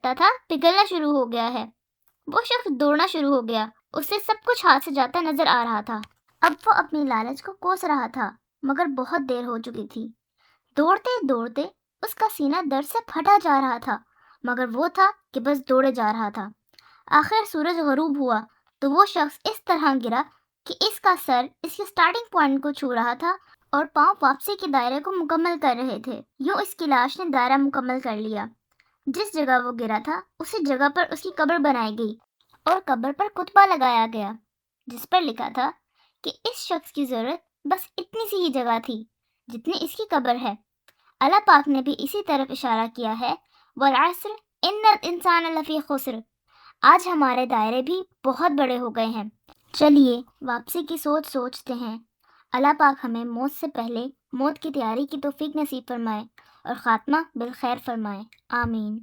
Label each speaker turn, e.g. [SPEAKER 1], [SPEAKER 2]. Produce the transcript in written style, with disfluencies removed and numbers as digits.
[SPEAKER 1] لگتا تھا پگھلنا شروع ہو گیا ہے۔ وہ شخص دوڑنا شروع ہو گیا، اسے سب کچھ ہاتھ سے جاتا نظر آ رہا تھا۔ اب وہ اپنی لالچ کو کوس رہا تھا، مگر بہت دیر ہو چکی تھی۔ دوڑتے دوڑتے اس کا سینہ درد سے پھٹا جا رہا تھا، مگر وہ تھا کہ بس دوڑے جا رہا تھا۔ آخر سورج غروب ہوا تو وہ شخص اس طرح گرا کہ اس کا سر اس کے سٹارٹنگ پوائنٹ کو چھو رہا تھا اور پاؤں واپسی کے دائرے کو مکمل کر رہے تھے۔ یوں اس کی لاش نے دائرہ مکمل کر لیا۔ جس جگہ وہ گرا تھا اسی جگہ پر اس کی قبر بنائی گئی اور قبر پر کتبہ لگایا گیا، جس پر لکھا تھا کہ اس شخص کی ضرورت بس اتنی سی ہی جگہ تھی جتنی اس کی قبر ہے۔ اللہ پاک نے بھی اسی طرف اشارہ کیا ہے، والعصر ان الانسان لفی خسر۔ آج ہمارے دائرے بھی بہت بڑے ہو گئے ہیں۔ چلیے واپسی کی سوچتے ہیں۔ اللہ پاک ہمیں موت سے پہلے موت کی تیاری کی توفیق نصیب فرمائے اور خاتمہ بالخیر فرمائے، آمین۔